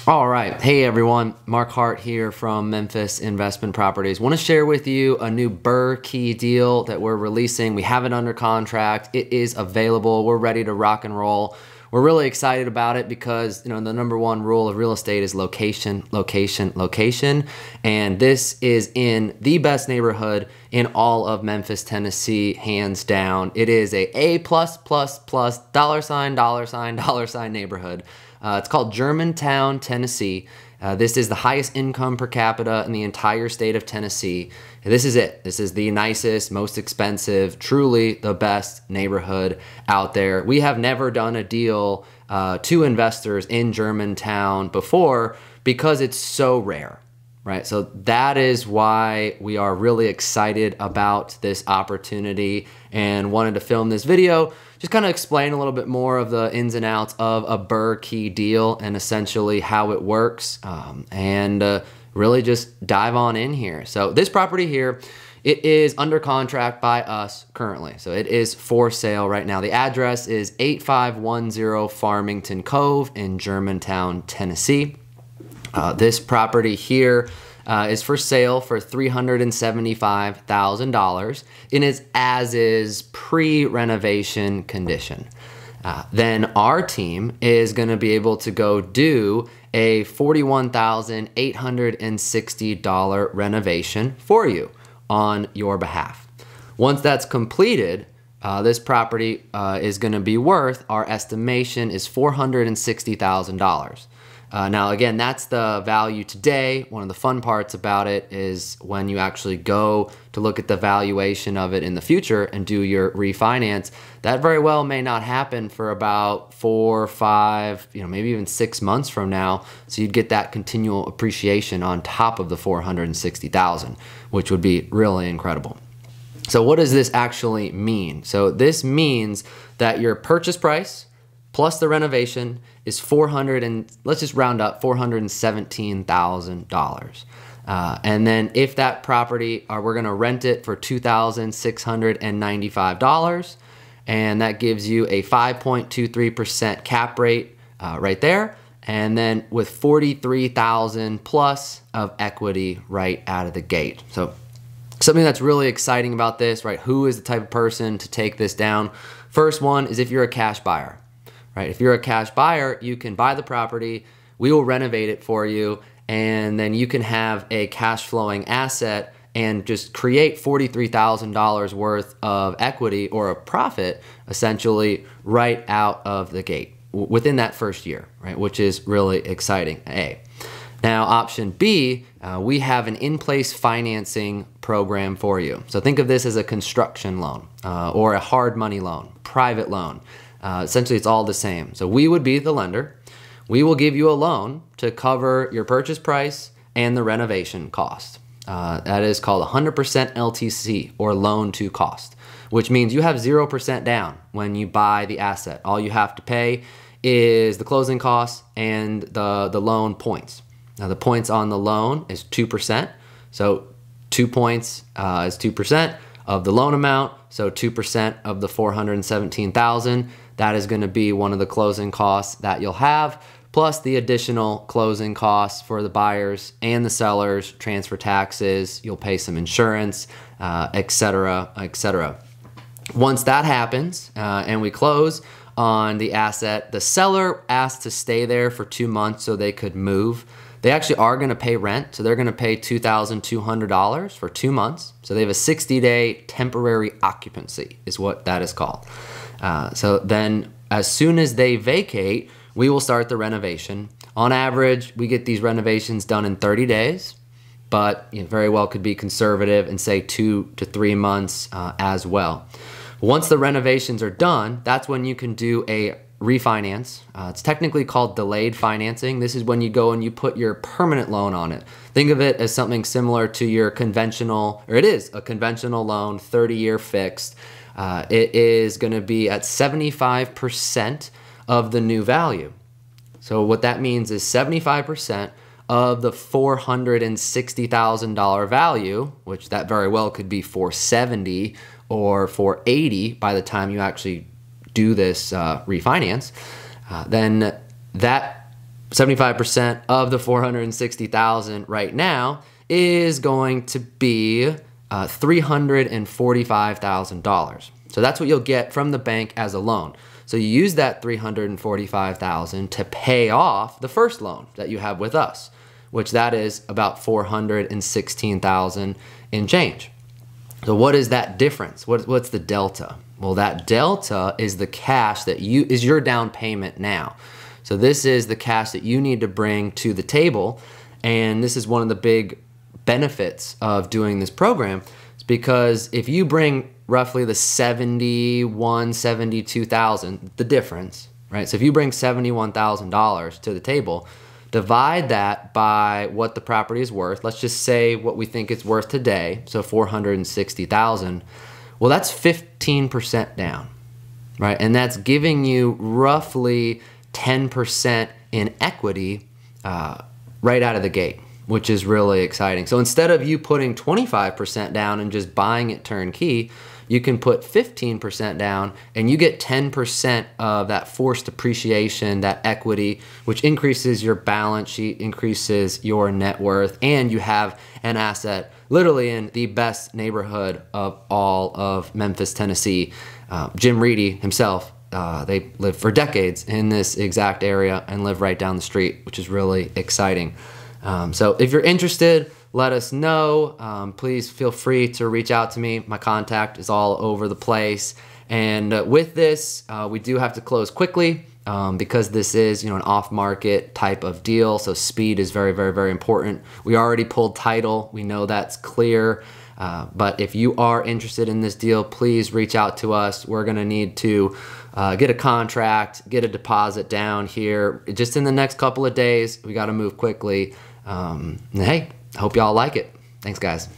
All right. Hey everyone, Mark Hart here from Memphis Investment Properties. Want to share with you a new BRRRR key deal that we're releasing. We have it under contract. It is available. We're ready to rock and roll. We're really excited about it because, the number one rule of real estate is location, location, location. And this is in the best neighborhood in all of Memphis, Tennessee, hands down. It is a A+++, dollar sign neighborhood. It's called Germantown, Tennessee. This is the highest income per capita in the entire state of Tennessee. This is it. This is the nicest, most expensive, truly the best neighborhood out there. We have never done a deal to investors in Germantown before because it's so rare, right? So that is why we are really excited about this opportunity and wanted to film this video. Just kind of explain a little bit more of the ins and outs of a BRRRR key deal and essentially how it works, and really just dive on in here. So this property here, it is under contract by us currently. So it is for sale right now. The address is 8510 Farmington Cove in Germantown, Tennessee. This property here is for sale for $375,000 in its as-is pre-renovation condition. Then our team is going to be able to go do a $41,860 renovation for you on your behalf. Once that's completed, this property is going to be worth, our estimation is $460,000. Now, again, that's the value today. One of the fun parts about it is when you actually go to look at the valuation of it in the future and do your refinance, that very well may not happen for about 4 or 5, maybe even 6 months from now. So you'd get that continual appreciation on top of the $460,000, which would be really incredible. So what does this actually mean? So this means that your purchase price plus the renovation is let's just round up, $417,000. And then if that property, we're gonna rent it for $2,695, and that gives you a 5.23% cap rate right there. And then with 43,000 plus of equity right out of the gate. So something that's really exciting about this, right? Who is the type of person to take this down? First one is if you're a cash buyer. Right? If you're a cash buyer, you can buy the property, we will renovate it for you, and then you can have a cash flowing asset and just create $43,000 worth of equity or a profit essentially right out of the gate within that first year, right? Which is really exciting, A. Now, option B, we have an in-place financing program for you. So think of this as a construction loan or a hard money loan, private loan. Essentially, it's all the same. So we would be the lender. We will give you a loan to cover your purchase price and the renovation cost. That is called 100% LTC or loan to cost, which means you have 0% down when you buy the asset. All you have to pay is the closing costs and the loan points. Now, the points on the loan is 2%. So 2 points is 2% of the loan amount. So 2% of the $417,000. That is going to be one of the closing costs that you'll have, plus the additional closing costs for the buyers and the sellers, transfer taxes, you'll pay some insurance, etc., etc. Once that happens and we close on the asset, the seller asked to stay there for 2 months so they could move. They actually are going to pay rent, so they're going to pay $2,200 for 2 months. So they have a 60-day temporary occupancy is what that is called. So then as soon as they vacate, we will start the renovation. On average, we get these renovations done in 30 days, but very well could be conservative and say 2 to 3 months as well. Once the renovations are done, that's when you can do a refinance. It's technically called delayed financing. This is when you go and you put your permanent loan on it. Think of it as something similar to your conventional, or it is a conventional loan, 30-year fixed. It is going to be at 75% of the new value. So what that means is 75% of the $460,000 value, which that very well could be $470 or $480 by the time you actually do this refinance, then that 75% of the $460,000 right now is going to be $345,000. So that's what you'll get from the bank as a loan. So you use that $345,000 to pay off the first loan that you have with us, which that is about $416,000 in change. So what is that difference? What's the delta? Well, that delta is the cash that is your down payment now. So this is the cash that you need to bring to the table, and this is one of the big benefits of doing this program, is because if you bring roughly the $72,000, the difference, right? So if you bring $71,000 to the table, divide that by what the property is worth. Let's just say what we think it's worth today, so $460,000. Well, that's 15% down, right? And that's giving you roughly 10% in equity right out of the gate, which is really exciting. So instead of you putting 25% down and just buying it turnkey, you can put 15% down and you get 10% of that forced appreciation, that equity, which increases your balance sheet, increases your net worth, and you have an asset literally in the best neighborhood of all of Memphis, Tennessee. Jim Reedy himself, they lived for decades in this exact area and live right down the street, which is really exciting. So if you're interested, let us know. Please feel free to reach out to me. My contact is all over the place. And with this, we do have to close quickly because this is, an off-market type of deal. So speed is very, very, very important. We already pulled title. We know that's clear. But if you are interested in this deal, please reach out to us. We're going to need to get a contract, get a deposit down here just in the next couple of days. We got to move quickly. Hey, I hope y'all like it. Thanks, guys.